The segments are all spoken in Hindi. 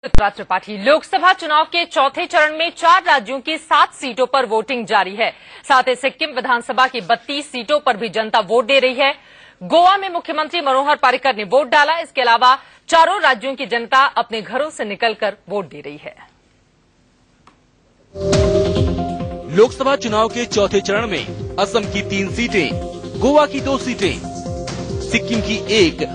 त्रिपाठी। लोकसभा चुनाव के चौथे चरण में 4 राज्यों की 7 सीटों पर वोटिंग जारी है। साथ ही सिक्किम विधानसभा की 32 सीटों पर भी जनता वोट दे रही है। गोवा में मुख्यमंत्री मनोहर पर्रिकर ने वोट डाला। इसके अलावा चारों राज्यों की जनता अपने घरों से निकलकर वोट दे रही है। लोकसभा चुनाव के चौथे चरण में असम की 3 सीटें, गोवा की 2 सीटें, सिक्किम की 1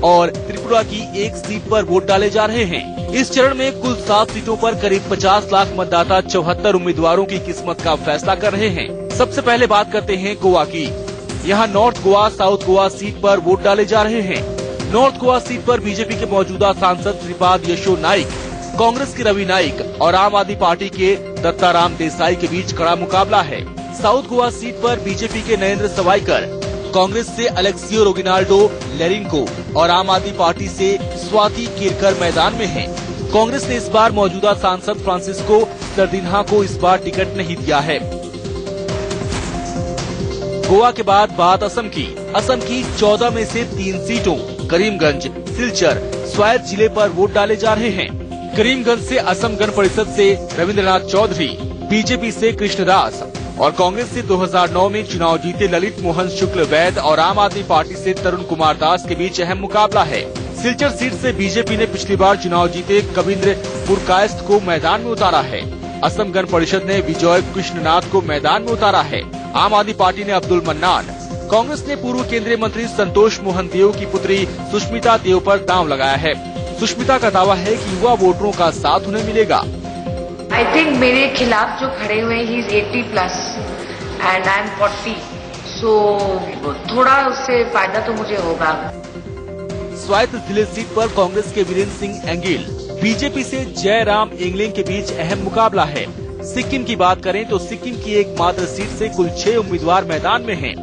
और त्रिपुरा की 1 सीट पर वोट डाले जा रहे हैं। इस चरण में कुल 7 सीटों पर करीब 50 लाख मतदाता 74 उम्मीदवारों की किस्मत का फैसला कर रहे हैं। सबसे पहले बात करते हैं गोवा की। यहाँ north Goa south Goa seat पर वोट डाले जा रहे हैं। नॉर्थ गोवा सीट पर बीजेपी के मौजूदा सांसद श्रीपाद यशो नाइक, कांग्रेस के रवि नाइक और आम आदमी पार्टी के दत्ताराम देसाई के बीच कड़ा मुकाबला है। साउथ गोवा सीट पर बीजेपी के नरेंद्र सवाईकर, कांग्रेस से अलेक्सियो रोगिनाल्डो लेरिंको और आम आदमी पार्टी से स्वाति किरकर मैदान में हैं। कांग्रेस ने इस बार मौजूदा सांसद फ्रांसिस्को सर्दिन्हा को इस बार टिकट नहीं दिया है। गोवा के बाद बात असम की। असम की 14 में से 3 सीटों करीमगंज, सिलचर, स्वायत्त जिले पर वोट डाले जा रहे हैं। करीमगंज से असम गण परिषद से रविंद्रनाथ चौधरी, बीजेपी से कृष्णदास और कांग्रेस से 2009 में चुनाव जीते ललित मोहन शुक्ल वैद्य और आम आदमी पार्टी से तरुण कुमार दास के बीच अहम मुकाबला है। सिलचर सीट से बीजेपी ने पिछली बार चुनाव जीते कविंद्र पुरकायस्थ को मैदान में उतारा है। असम गण परिषद ने विजय कृष्णनाथ को मैदान में उतारा है। आम आदमी पार्टी ने अब्दुल मन्नान, कांग्रेस ने पूर्व केंद्रीय मंत्री संतोष मोहन देव की पुत्री सुष्मिता देव पर दांव लगाया है। सुष्मिता का दावा है कि युवा वोटरों का साथ उन्हें मिलेगा। आई थिंक मेरे खिलाफ जो खड़े हुए ही 80+ एंड आई एम 40, सो थोड़ा उससे फायदा तो मुझे होगा। स्वायत्त जिले सीट पर कांग्रेस के वीरेंद्र सिंह एंगिल, बीजेपी से जयराम एंगलिंग के बीच अहम मुकाबला है। सिक्किम की बात करें तो सिक्किम की एकमात्र सीट से कुल 6 उम्मीदवार मैदान में हैं।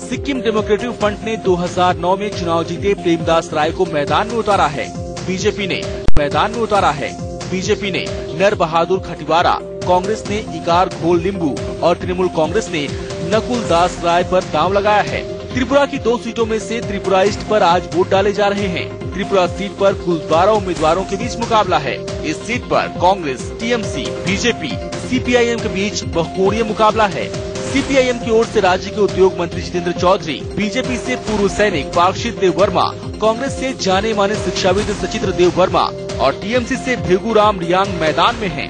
सिक्किम डेमोक्रेटिक फ्रंट ने 2009 में चुनाव जीते प्रेमदास राय को मैदान में उतारा है। बीजेपी ने मैदान में उतारा है। बीजेपी ने नर बहादुर खटिवारा, कांग्रेस ने इकार घोल लिंबू और तृणमूल कांग्रेस ने नकुल दास राय पर दांव लगाया है। त्रिपुरा की 2 सीटों में से त्रिपुरा ईस्ट पर आज वोट डाले जा रहे हैं। त्रिपुरा सीट पर कुल 12 उम्मीदवारों के बीच मुकाबला है। इस सीट पर कांग्रेस, टीएमसी, बीजेपी, सीपीआईएम के बीच बहुकोणीय मुकाबला है। सीपीआईएम की ओर से राज्य के उद्योग मंत्री जितेंद्र चौधरी, बीजेपी से पूर्व सैनिक पार्षद देव वर्मा, कांग्रेस से जाने माने शिक्षाविद सचित्र देव वर्मा और टीएमसी से भेगूराम रियांग मैदान में हैं।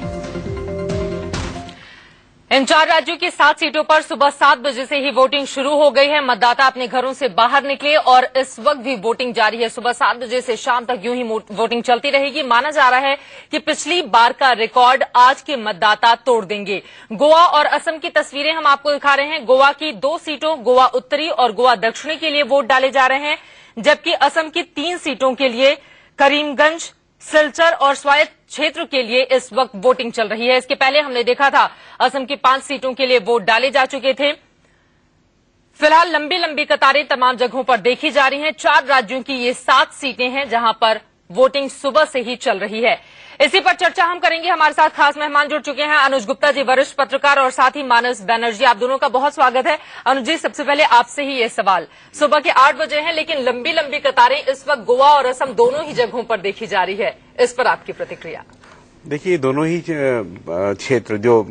इन 4 राज्यों की 7 सीटों पर सुबह 7 बजे से ही वोटिंग शुरू हो गई है। मतदाता अपने घरों से बाहर निकले और इस वक्त भी वोटिंग जारी है। सुबह 7 बजे से शाम तक यूं ही वोटिंग चलती रहेगी। माना जा रहा है कि पिछली बार का रिकॉर्ड आज के मतदाता तोड़ देंगे। गोवा और असम की तस्वीरें हम आपको दिखा रहे हैं। गोवा की 2 सीटों गोवा उत्तरी और गोवा दक्षिणी के लिए वोट डाले जा रहे हैं, जबकि असम की 3 सीटों के लिए करीमगंज, सिलचर और स्वायत्त क्षेत्र के लिए इस वक्त वोटिंग चल रही है। इसके पहले हमने देखा था असम की 5 सीटों के लिए वोट डाले जा चुके थे। फिलहाल लंबी लंबी कतारें तमाम जगहों पर देखी जा रही हैं। 4 राज्यों की ये 7 सीटें हैं जहां पर वोटिंग सुबह से ही चल रही है। इसी पर चर्चा हम करेंगे। हमारे साथ खास मेहमान जुड़ चुके हैं। अनुज गुप्ता जी, वरिष्ठ पत्रकार, और साथ ही मानस बैनर्जी। आप दोनों का बहुत स्वागत है। अनुज जी, सबसे पहले आपसे ही ये सवाल। सुबह के 8 बजे हैं, लेकिन लंबी लंबी कतारें इस वक्त गोवा और असम दोनों ही जगहों पर देखी जा रही है। इस पर आपकी प्रतिक्रिया? देखिए, दोनों ही क्षेत्र, जो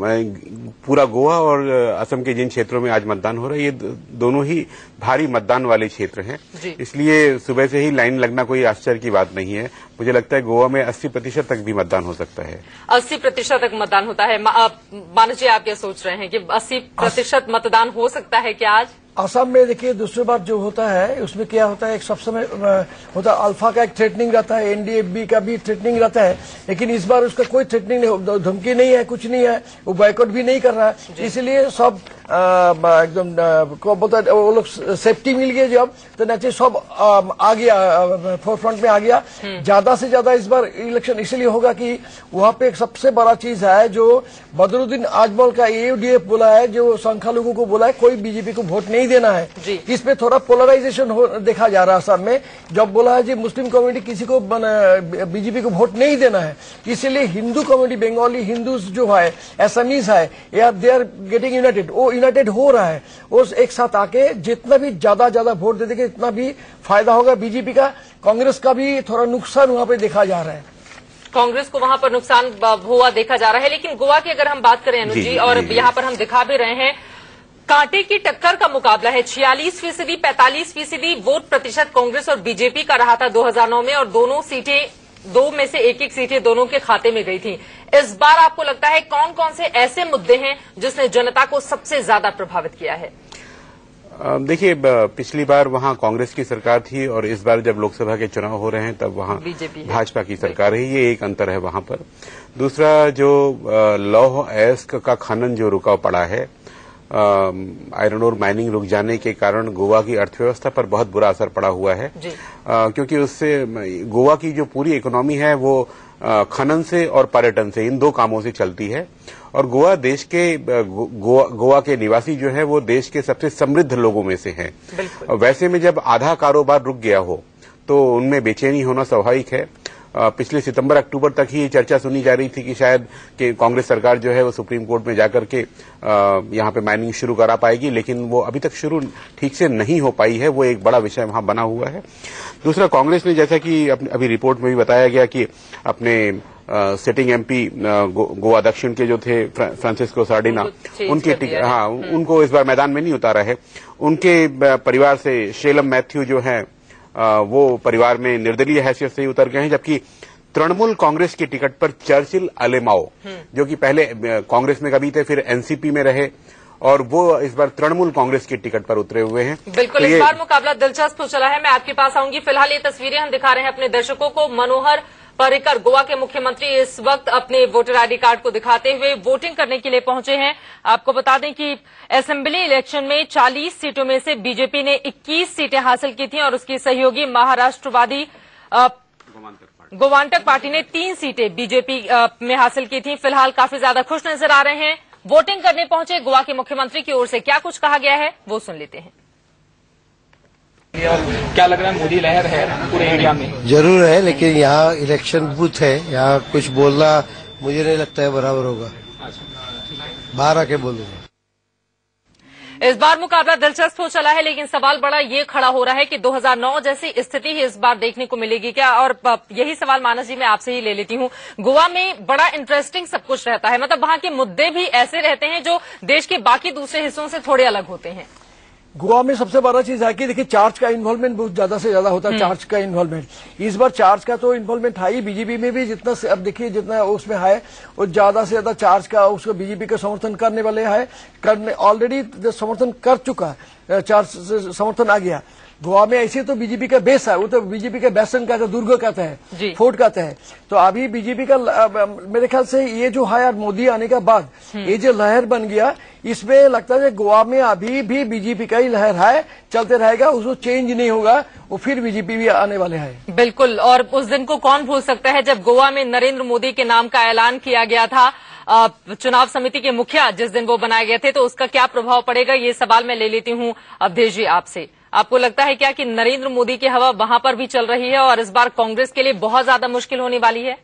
पूरा गोवा और असम के जिन क्षेत्रों में आज मतदान हो रहा है, ये दोनों ही भारी मतदान वाले क्षेत्र हैं। इसलिए सुबह से ही लाइन लगना कोई आश्चर्य की बात नहीं है। मुझे लगता है गोवा में 80% तक भी मतदान हो सकता है। 80% तक मतदान होता है। मानस जी, आप क्या सोच रहे हैं कि 80% मतदान हो सकता है क्या आज? असम में देखिए, दूसरी बार जो होता है उसमें क्या होता है, एक सब समय होता है अल्फा का एक थ्रेटनिंग रहता है, एनडीएफबी का भी थ्रेटनिंग रहता है, लेकिन इस बार उसका कोई थ्रेटनिंग नहीं, धमकी नहीं है, कुछ नहीं है, वो बायकॉट भी नहीं कर रहा है। इसलिए सब एकदम को बोलता है, वो लोग सेफ्टी मिल गई जब, तो नचे सब आ गया, फोरफ्रंट में आ गया। ज्यादा से ज्यादा इस बार इलेक्शन इसलिए होगा कि वहां पे एक सबसे बड़ा चीज है जो बदरुद्दीन आजमल का एयूडीएफ बोला है, जो संख्या लोगों को बोला है कोई बीजेपी को वोट नहीं देना है। इस पे थोड़ा पोलराइजेशन देखा जा रहा है असम में। जब बोला है जी मुस्लिम कम्युनिटी किसी को बीजेपी को वोट नहीं देना है, इसलिए हिंदू कम्युनिटी, बंगाली हिंदूज जो है, असमीज है, या दे आर गेटिंग यूनाइटेड, वो यूनाइटेड हो रहा है। वो एक साथ आके जितना भी ज्यादा वोट दे देंगे इतना भी फायदा होगा बीजेपी का। कांग्रेस का भी थोड़ा नुकसान वहां पे देखा जा रहा है। कांग्रेस को वहां पर नुकसान हुआ देखा जा रहा है। लेकिन गोवा की अगर हम बात करें अनुज जी, और यहाँ पर हम दिखा भी रहे हैं, कांटे की टक्कर का मुकाबला है। 46%, 45% वोट प्रतिशत कांग्रेस और बीजेपी का रहा था 2009 में, और दोनों सीटें, दो में से एक सीटें दोनों के खाते में गई थी। इस बार आपको लगता है कौन कौन से ऐसे मुद्दे हैं जिसने जनता को सबसे ज्यादा प्रभावित किया है? देखिए, पिछली बार वहां कांग्रेस की सरकार थी और इस बार जब लोकसभा के चुनाव हो रहे हैं तब वहां भाजपा की सरकार है। ये एक अंतर है वहां पर। दूसरा, जो लौह अयस्क का खनन जो रुका पड़ा है, आयरन ओर माइनिंग रुक जाने के कारण गोवा की अर्थव्यवस्था पर बहुत बुरा असर पड़ा हुआ है, क्योंकि उससे गोवा की जो पूरी इकोनॉमी है वो खनन से और पर्यटन से, इन दो कामों से चलती है। और गोवा देश के गोवा के निवासी जो है वो देश के सबसे समृद्ध लोगों में से हैं। वैसे में जब आधा कारोबार रुक गया हो तो उनमें बेचैनी होना स्वाभाविक है। पिछले सितंबर अक्टूबर तक ही चर्चा सुनी जा रही थी कि शायद कि कांग्रेस सरकार जो है वो सुप्रीम कोर्ट में जाकर के यहाँ पे माइनिंग शुरू करा पाएगी, लेकिन वो अभी तक शुरू ठीक से नहीं हो पाई है। वो एक बड़ा विषय वहां बना हुआ है। दूसरा, कांग्रेस ने, जैसा कि अभी रिपोर्ट में भी बताया गया कि अपने सिटिंग एमपी गोवा दक्षिण के जो थे फ्रांसिस्को सार्डिना, उनके उनको इस बार मैदान में नहीं उतारा है। उनके परिवार से शेलम मैथ्यू जो है वो परिवार में निर्दलीय हैसियत से ही उतर गए हैं, जबकि तृणमूल कांग्रेस की टिकट पर चर्चिल अलेमाओ, जो कि पहले कांग्रेस में कभी थे, फिर एनसीपी में रहे, और वो इस बार तृणमूल कांग्रेस की टिकट पर उतरे हुए हैं। बिल्कुल, इस बार मुकाबला दिलचस्प चला है। मैं आपके पास आऊंगी। फिलहाल ये तस्वीरें हम दिखा रहे हैं अपने दर्शकों को। मनोहर पर्रिकर, गोवा के मुख्यमंत्री, इस वक्त अपने वोटर आईडी कार्ड को दिखाते हुए वोटिंग करने के लिए पहुंचे हैं। आपको बता दें कि असेंबली इलेक्शन में 40 सीटों में से बीजेपी ने 21 सीटें हासिल की थी और उसकी सहयोगी महाराष्ट्रवादी गोवांटक पार्टी ने 3 सीटें बीजेपी में हासिल की थी। फिलहाल काफी ज्यादा खुश नजर आ रहे हैं। वोटिंग करने पहुंचे गोवा के मुख्यमंत्री की ओर से क्या कुछ कहा गया है वो सुन लेते हैं। क्या लग रहा है, मोदी लहर है पूरे इंडिया में? जरूर है, लेकिन यहाँ इलेक्शन बूथ है, यहाँ कुछ बोलना मुझे नहीं लगता है बराबर होगा। बाहर आके बोलूंगा। इस बार मुकाबला दिलचस्प हो चला है, लेकिन सवाल बड़ा ये खड़ा हो रहा है कि 2009 जैसी स्थिति ही इस बार देखने को मिलेगी क्या? और यही सवाल मानस जी मैं आपसे ही ले लेती हूँ। गोवा में बड़ा इंटरेस्टिंग सब कुछ रहता है, मतलब वहां के मुद्दे भी ऐसे रहते हैं जो देश के बाकी दूसरे हिस्सों से थोड़े अलग होते हैं। गोवा में सबसे बड़ा चीज है कि देखिए, चार्ज का इन्वॉल्वमेंट बहुत ज्यादा से ज्यादा होता है। चार्ज का इन्वॉल्वमेंट इस बार, चार्ज का तो इन्वॉल्वमेंट है ही, बीजेपी में भी जितना अब देखिए जितना उसमें है और ज्यादा से ज्यादा चार्ज का उसको बीजेपी का समर्थन करने वाले है, करने ऑलरेडी समर्थन कर चुका है, चार्ज से समर्थन आ गया। गोवा में ऐसे तो बीजेपी का बेस है, वो तो बीजेपी का बेसन कहते हैं, दुर्ग कहते हैं, फोर्ट कहते हैं। तो अभी बीजेपी का मेरे ख्याल से ये जो है मोदी आने के बाद ये जो लहर बन गया, इसमें लगता है गोवा में अभी भी बीजेपी का ही लहर है, चलते रहेगा, उसको चेंज नहीं होगा, वो फिर बीजेपी भी आने वाले हैं। बिल्कुल, और उस दिन को कौन भूल सकता है जब गोवा में नरेंद्र मोदी के नाम का ऐलान किया गया था, चुनाव समिति के मुखिया जिस दिन वो बनाए गए थे, तो उसका क्या प्रभाव पड़ेगा, ये सवाल मैं ले लेती हूँ अवधेश जी आपसे। आपको लगता है क्या कि नरेंद्र मोदी की हवा वहां पर भी चल रही है और इस बार कांग्रेस के लिए बहुत ज्यादा मुश्किल होने वाली है?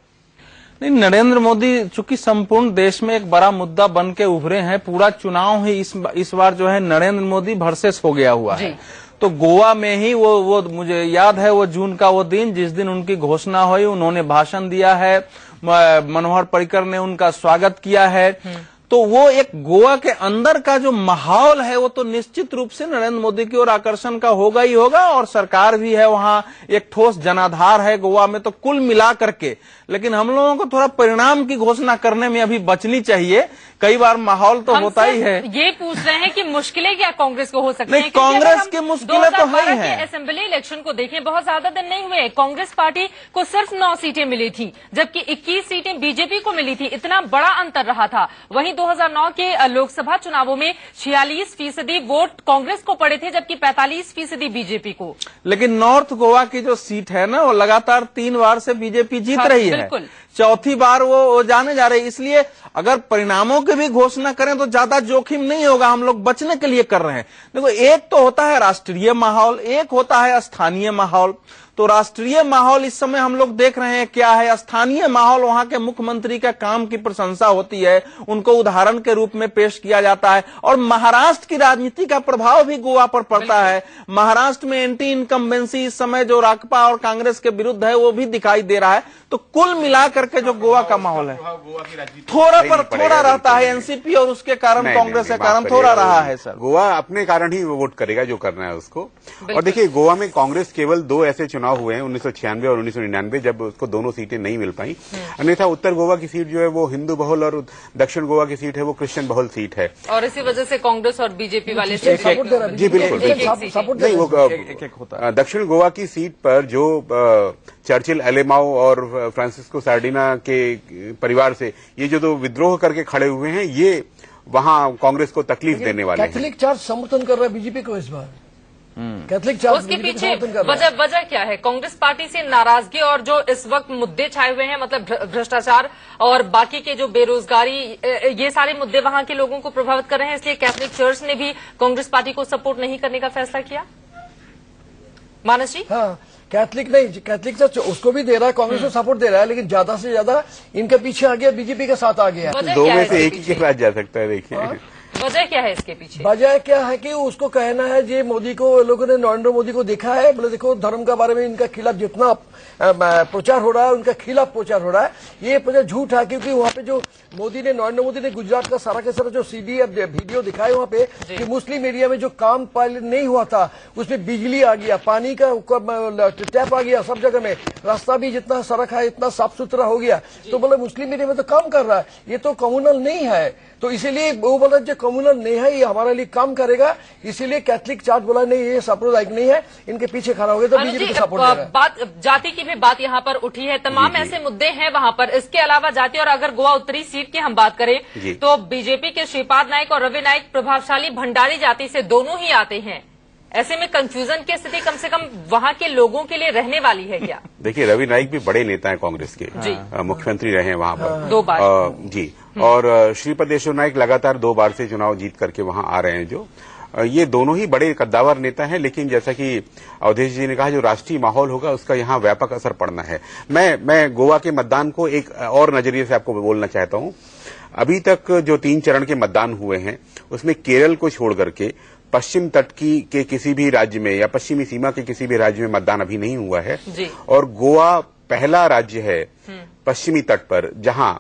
नहीं, नरेंद्र मोदी चूंकि संपूर्ण देश में एक बड़ा मुद्दा बन के उभरे हैं, पूरा चुनाव ही इस बार जो है नरेंद्र मोदी वर्सेस हो गया हुआ है। तो गोवा में ही वो मुझे याद है वो जून का वो दिन जिस दिन उनकी घोषणा हुई, उन्होंने भाषण दिया है, मनोहर पर्रिकर ने उनका स्वागत किया है। तो वो एक गोवा के अंदर का जो माहौल है वो तो निश्चित रूप से नरेंद्र मोदी की ओर आकर्षण का होगा ही होगा, और सरकार भी है वहां, एक ठोस जनाधार है गोवा में। तो कुल मिला करके, लेकिन हम लोगों को थोड़ा परिणाम की घोषणा करने में अभी बचनी चाहिए। कई बार माहौल तो होता ही है। ये पूछ रहे हैं कि मुश्किलें क्या कांग्रेस को हो सकती हैं? कांग्रेस की मुश्किलें तो है ही। असेंबली इलेक्शन को देखें, बहुत ज्यादा दिन नहीं हुए, कांग्रेस पार्टी को सिर्फ 9 सीटें मिली थी, जबकि 21 सीटें बीजेपी को मिली थी। इतना बड़ा अंतर रहा था। वहीं 2009 के लोकसभा चुनावों में 46% वोट कांग्रेस को पड़े थे, जबकि 45% बीजेपी को। लेकिन नॉर्थ गोवा की जो सीट है ना, वो लगातार 3 बार से बीजेपी जीत रही है, बिल्कुल। चौथी बार वो जाने जा रहे हैं। इसलिए अगर परिणामों की भी घोषणा करें तो ज्यादा जोखिम नहीं होगा, हम लोग बचने के लिए कर रहे हैं। देखो, एक तो होता है राष्ट्रीय माहौल, एक होता है स्थानीय माहौल। तो राष्ट्रीय माहौल इस समय हम लोग देख रहे हैं क्या है। स्थानीय माहौल, वहां के मुख्यमंत्री का काम की प्रशंसा होती है, उनको उदाहरण के रूप में पेश किया जाता है। और महाराष्ट्र की राजनीति का प्रभाव भी गोवा पर पड़ता है। महाराष्ट्र में एंटी इनकम्बेंसी इस समय जो राकपा और कांग्रेस के विरुद्ध है वो भी दिखाई दे रहा है। तो कुल मिलाकर लेकर के जो गोवा का माहौल है थोड़ा पर थोड़ा रहता है एनसीपी और उसके कारण कांग्रेस के कारण थोड़ा रहा है सर। गोवा अपने कारण ही वोट करेगा जो करना है उसको। और देखिए गोवा में कांग्रेस केवल 2 ऐसे चुनाव हुए हैं 1996 और 1999 जब उसको दोनों सीटें नहीं मिल पाई। अन्यथा उत्तर गोवा की सीट जो है वो हिंदू बहुल और दक्षिण गोवा की सीट है वो क्रिश्चियन बहुल सीट है। और इसी वजह से कांग्रेस और बीजेपी वाले जी बिल्कुल नहीं, वो दक्षिण गोवा की सीट पर जो चर्चिल एलेमाओ और फ्रांसिस्को सार्डिना के परिवार से ये जो 2 विद्रोह करके खड़े हुए हैं ये वहां कांग्रेस को तकलीफ देने वाले हैं। कैथोलिक चर्च समर्थन कर रहा है बीजेपी को इस बार। कैथोलिक चर्च उसके पीछे वजह क्या है? कांग्रेस पार्टी से नाराजगी और जो इस वक्त मुद्दे छाए हुए हैं, मतलब भ्रष्टाचार और बाकी के जो बेरोजगारी, ये सारे मुद्दे वहां के लोगों को प्रभावित कर रहे हैं, इसलिए कैथोलिक चर्च ने भी कांग्रेस पार्टी को सपोर्ट नहीं करने का फैसला किया। मानस जी? हाँ, कैथोलिक नहीं, कैथोलिक चर्च उसको भी दे रहा है, कांग्रेस को सपोर्ट दे रहा है, लेकिन ज्यादा से ज्यादा इनके पीछे आ गया, बीजेपी के साथ आ गया। 2 में से एक ही के पास जा सकता है। देखिए वजह क्या है इसके पीछे? वजह क्या है कि उसको कहना है जी मोदी को, लोगों ने नरेंद्र मोदी को देखा है, बोले देखो धर्म के बारे में इनका खिलाफ जितना प्रचार हो रहा है उनका खिलाफ प्रचार हो रहा है, ये प्रचार झूठ है। क्योंकि वहाँ पे जो नरेंद्र मोदी ने गुजरात का सारा के सारा जो सीडी या वीडियो दिखाए वहाँ पे कि मुस्लिम एरिया में जो काम पहले नहीं हुआ था उसमें बिजली आ गया, पानी का टैप आ गया, सब जगह में रास्ता भी जितना सड़क है इतना साफ सुथरा हो गया। तो बोले मुस्लिम एरिया में तो काम कर रहा है, ये तो कम्युनल नहीं है। तो इसीलिए वो बोला जो कम्युनल नहीं है ये हमारे लिए काम करेगा, इसीलिए कैथोलिक चर्च बोला नहीं ये सांप्रदायिक नहीं है, इनके पीछे खड़ा हो गया। तो बीजेपी को सपोर्ट देगा। बात जाति की भी बात यहाँ पर उठी है, तमाम ऐसे मुद्दे हैं वहाँ पर। इसके अलावा जाति, और अगर गोवा उत्तरी सीट की हम बात करें तो बीजेपी के श्रीपाद नाइक और रवि नाइक प्रभावशाली भंडारी जाति से दोनों ही आते हैं। ऐसे में कंफ्यूजन की स्थिति कम से कम वहाँ के लोगों के लिए रहने वाली है क्या? देखिए रवि नाइक भी बड़े नेता हैं कांग्रेस के, मुख्यमंत्री रहे हैं वहां पर 2 बार जी। और श्रीपद यशो नाइक लगातार 2 बार से चुनाव जीत करके वहां आ रहे हैं। जो ये दोनों ही बड़े कद्दावर नेता हैं, लेकिन जैसा कि अवधेश जी ने कहा जो राष्ट्रीय माहौल होगा उसका यहाँ व्यापक असर पड़ना है। मैं गोवा के मतदान को एक और नजरिए से आपको बोलना चाहता हूँ। अभी तक जो 3 चरण के मतदान हुए हैं उसमें केरल को छोड़ करके पश्चिम तट के किसी भी राज्य में या पश्चिमी सीमा के किसी भी राज्य में मतदान अभी नहीं हुआ है। और गोवा पहला राज्य है पश्चिमी तट पर जहां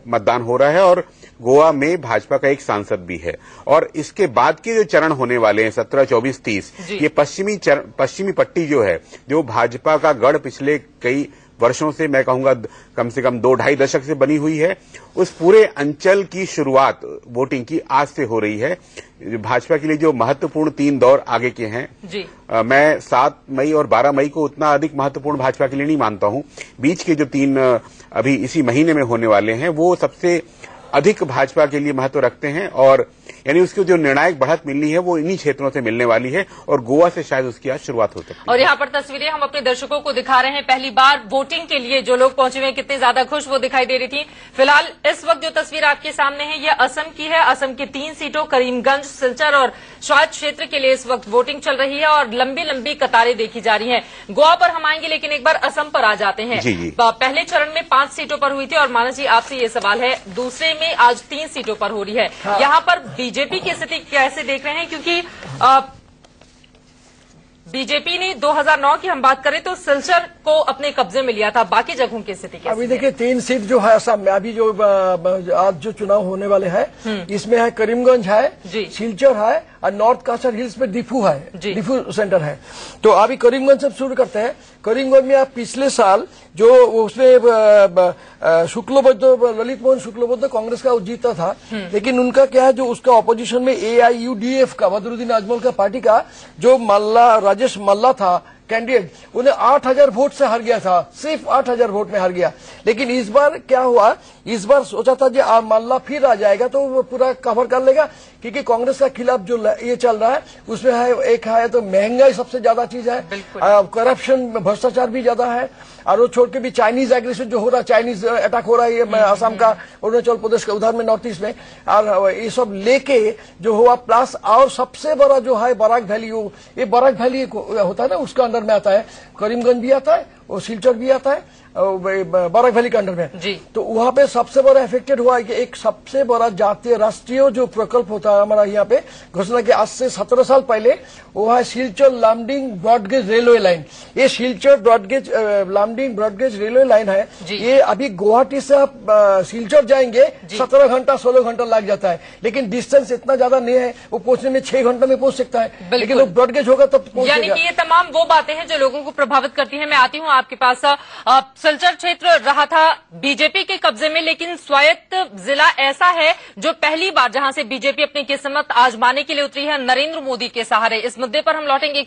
मतदान हो रहा है, और गोवा में भाजपा का एक सांसद भी है। और इसके बाद के जो चरण होने वाले हैं 17, 24, 30, ये पश्चिमी पट्टी जो है, जो भाजपा का गढ़ पिछले कई वर्षों से, मैं कहूंगा कम से कम 2-2.5 दशक से बनी हुई है, उस पूरे अंचल की शुरुआत वोटिंग की आज से हो रही है। भाजपा के लिए जो महत्वपूर्ण 3 दौर आगे के हैं जी। मैं 7 मई और 12 मई को उतना अधिक महत्वपूर्ण भाजपा के लिए नहीं मानता हूं। बीच के जो 3 अभी इसी महीने में होने वाले हैं वो सबसे अधिक भाजपा के लिए महत्व रखते हैं, और यानी उसकी जो निर्णायक बढ़त मिलनी है वो इन्हीं क्षेत्रों से मिलने वाली है, और गोवा से शायद उसकी आज शुरुआत हो सकती है। और यहाँ पर तस्वीरें हम अपने दर्शकों को दिखा रहे हैं, पहली बार वोटिंग के लिए जो लोग पहुंचे हुए हैं कितने ज्यादा खुश वो दिखाई दे रही थी। फिलहाल इस वक्त जो तस्वीर आपके सामने है ये असम की है। असम की 3 सीटों करीमगंज, सिलचर और स्वायत्त क्षेत्र के लिए इस वक्त वोटिंग चल रही है और लंबी लंबी कतारें देखी जा रही है। गोवा पर हम आएंगे, लेकिन एक बार असम पर आ जाते हैं। पहले चरण में 5 सीटों पर हुई थी, और मानस जी आपसे ये सवाल है, दूसरे में आज 3 सीटों पर हो रही है। यहाँ पर बीजेपी की स्थिति कैसे देख रहे हैं? क्योंकि बीजेपी ने 2009 की हम बात करें तो सिलचर को अपने कब्जे में लिया था, बाकी जगहों की स्थिति कैसी? अभी देखिए 3 सीट जो है असम में, अभी जो आज जो चुनाव होने वाले हैं इसमें है करीमगंज है, सिलचर है, और नॉर्थ कासर हिल्स में डिफू है, डिफू सेंटर है। तो अभी करीमगंज से शुरू करते हैं। करीमगंज में आप पिछले साल जो उसमें शुक्लबद्ध, ललित मोहन शुक्लबद्ध कांग्रेस का जीता था, लेकिन उनका क्या है जो उसका ऑपोजिशन में AIUDF का बदरुद्दीन अजमल का पार्टी का जो राजेश मल्ला था कैंडिडेट, उन्हें 8000 वोट से हार गया था, सिर्फ 8000 वोट में हार गया। लेकिन इस बार क्या हुआ, इस बार सोचा था जो मल्ला फिर आ जाएगा तो वो पूरा कवर कर लेगा, क्योंकि कांग्रेस के खिलाफ जो ये चल रहा है उसमें है, एक है तो महंगाई सबसे ज्यादा चीज है, करप्शन भ्रष्टाचार भी ज्यादा है, और वो छोड़ के भी चाइनीज एग्रेशन जो हो रहा है, चाइनीज अटैक हो रहा है, ये असम का, अरुणाचल प्रदेश का, उधर में नॉर्थ ईस्ट में, और ये सब लेके जो हुआ, प्लस और सबसे बड़ा जो है बराक वैली, ये बराक वैली होता है ना, उसका अंदर में आता है, करीमगंज भी आता है और सिलचर भी आता है, बाराक वैली के अंडर में जी। तो वहाँ पे सबसे बड़ा इफेक्टेड हुआ है कि एक सबसे बड़ा जातीय राष्ट्रीय जो प्रकल्प होता है हमारा यहाँ पे घोषणा के आज से 17 साल पहले, वो है Silchar Lumding broad gauge railway line. ये Silchar broad gauge Lumding broad gauge railway line है, ये अभी गुवाहाटी से आप शिलचर जाएंगे 17 घंटा 16 घंटा लग जाता है, लेकिन डिस्टेंस इतना ज्यादा नहीं है, वो पहुंचने में 6 घंटा में पहुंच सकता है, लेकिन वो ब्रॉडगेज होगा तब पहुंचेगा। यानी कि ये तमाम वो बातें हैं जो लोगों को प्रभावित करती हैं। मैं आती हूं आपके पास। सिलचर क्षेत्र रहा था बीजेपी के कब्जे में, लेकिन स्वायत्त जिला ऐसा है जो पहली बार जहां से बीजेपी अपनी किस्मत आजमाने के लिए उतरी है नरेंद्र मोदी के सहारे। इस मुद्दे पर हम लौटेंगे।